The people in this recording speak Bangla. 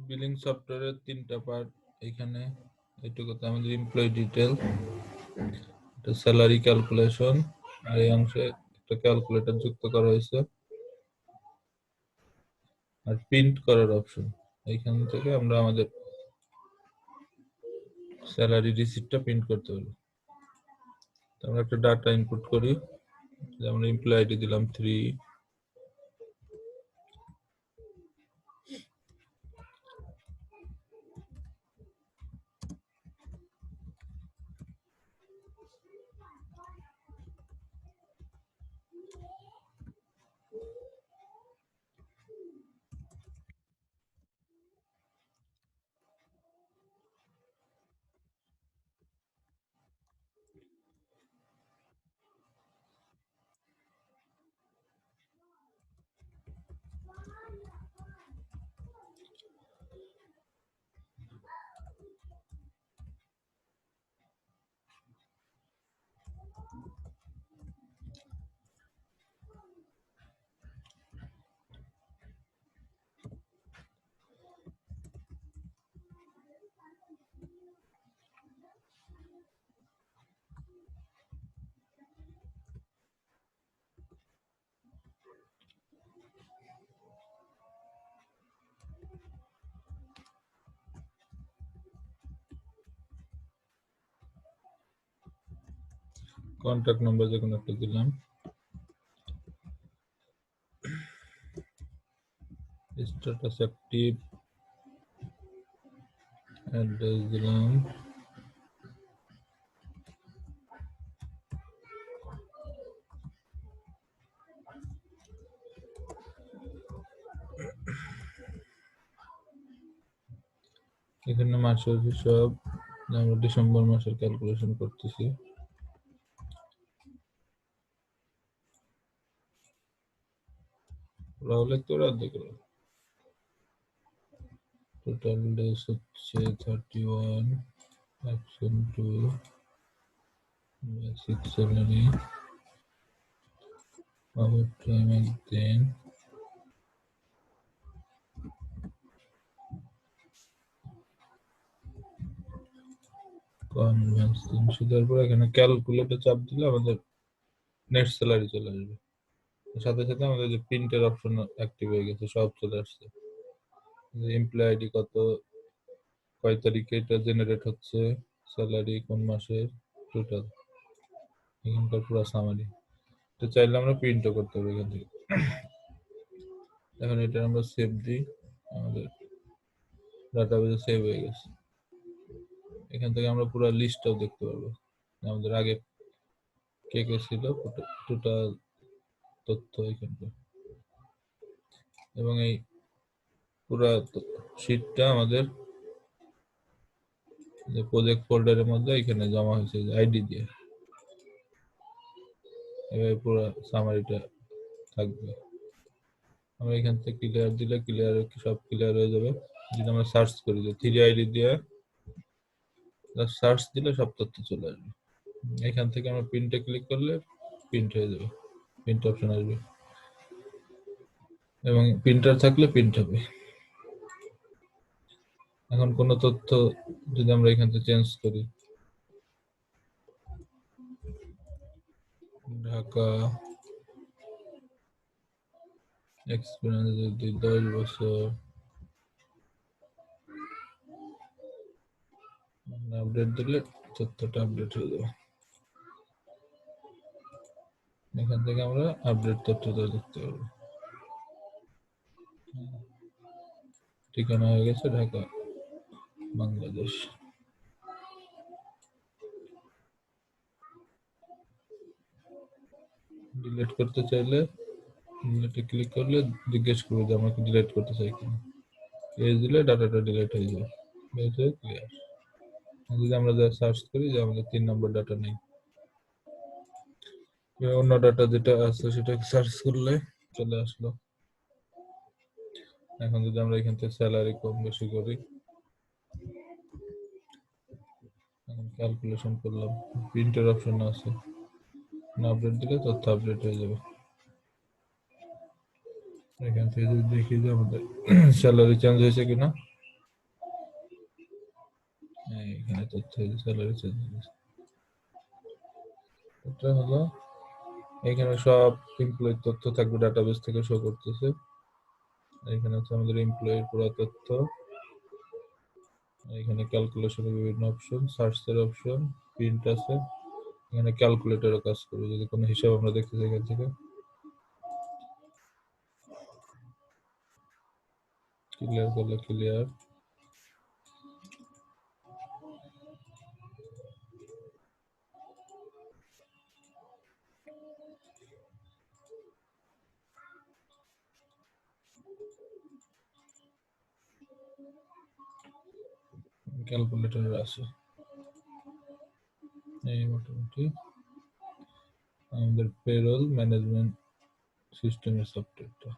বিলিং সফটওয়্যারের তিনটা পার্ট এখানে। এইটুকুতে আমাদের এমপ্লয়ি ডিটেল, এটা স্যালারি ক্যালকুলেশন, আর এই অংশে একটা ক্যালকুলেটর যুক্ত করা হয়েছে, আর প্রিন্ট করার অপশন। এইখান থেকে আমরা আমাদের স্যালারি রিসিপ্টটা প্রিন্ট করতে পারবো। আমরা একটা ডাটা ইনপুট করি, যেমন এমপ্লয়ি আইডি দিলাম 3, কন্ট্যাক্ট নাম্বার যে কোনো একটা দিলাম, স্ট্যাটাস অ্যাক্টিভ, অ্যাড্রেস দিলাম, এখানে মাসের হিসাব, আমরা ডিসেম্বর মাসের ক্যালকুলেশন করতেছি। রাহুল তোর অর্ধেক, টোটাল ডেজ হচ্ছে 31, action 2, basic salary, over time 1 দিন, কনভেন্স 300 দেওয়ার পর এখানে ক্যালকুলেটর চাপ দিলে আমাদের নেট স্যালারি চলে আসবে। সাথে সাথে আমাদের যে প্রিন্টের অপশন অ্যাক্টিভ হয়ে গেছে, সব চলে আসছে। এমপ্লয়ি আইডি কত, কয় তারিখে এটা জেনারেট হচ্ছে, স্যালারি কোন মাসের, টোটাল এখানকার পুরো সামারি। তো চাইলে আমরা প্রিন্টও করতে পারি এখান থেকে। এখন এটা আমরা সেভ দিই, আমাদের ডাটাবেজে সেভ হয়ে গেছে। এখান থেকে আমরা পুরো লিস্টটাও দেখতে পারবো, আমাদের আগে কে কে ছিল, টোটাল তথ্য এখানটা। এবং এই পুরো শীটটা আমাদের যে প্রজেক্ট ফোল্ডারের মধ্যে এখানে জমা হয়েছে আইডি দিয়ে, এবার পুরো সামারিটা থাকবে। আমরা এখান থেকে ক্লিয়ার দিলে ক্লিয়ার, সব ক্লিয়ার হয়ে যাবে। যদি আমরা সার্চ করি যে 3 আইডি দিয়ে সার্চ দিলে সব তথ্য চলে আসবে। এখান থেকে আমরা প্রিন্টে ক্লিক করলে প্রিন্ট হয়ে যাবে, প্রিন্ট অপশন আসবে, এবং প্রিন্টার থাকলে প্রিন্ট হবে। এখন কোনো তথ্য যদি আমরা এখান থেকে চেঞ্জ করি, ঢাকা এক্সপিরিয়েন্স যদি 10 বছর, আপডেট দিলে তথ্যটা আপডেট হয়ে যাবে। এখান থেকে আমরা আপডেট তথ্যটা দেখতে পারবো। ঠিকানা হয়ে গেছে ঢাকা, বাংলাদেশ। ডিলিট করতে চাইলে ডিলিটে ক্লিক করলে জিজ্ঞেস করবে যে আমাকে ডিলিট করতে চাই কিনা, এই দিলে ডাটাটা ডিলিট হয়ে যাবে, ক্লিয়ার। যদি আমরা যা সার্চ করি যে আমাদের 3 নম্বর ডাটা নেই, অন্য ডাটা যেটা আছে সেটা সার্চ করলে চলে আসলো। এখন যদি আমরা এখান থেকে স্যালারি কম বেশি করি, এখন ক্যালকুলেশন করলাম, প্রিন্টের অপশন আছে, আপডেট দিলে তথ্য আপডেট হয়ে যাবে। এখান থেকে যদি দেখি যে আমাদের স্যালারি চেঞ্জ হয়েছে কিনা, তথ্য, স্যালারি চেঞ্জ। এটা হলো এখানে সব এমপ্লয়ির তথ্য থাকবে, ডাটাবেস থেকে শো করতেছে। এখানে হচ্ছে আমাদের এমপ্লয়ির পুরো তথ্য। এখানে ক্যালকুলেশনের বিভিন্ন অপশন, সার্চের অপশন, প্রিন্ট আছে। এখানে ক্যালকুলেটরও কাজ করবে, যদি কোনো হিসাব আমরা দেখতে চাই এখান থেকে। ক্লিয়ার করলে ক্লিয়ার। ক্যালকুলেটর আছে এই মোটামুটি আমাদের পেরোল ম্যানেজমেন্ট সিস্টেমের সফটওয়্যারটা।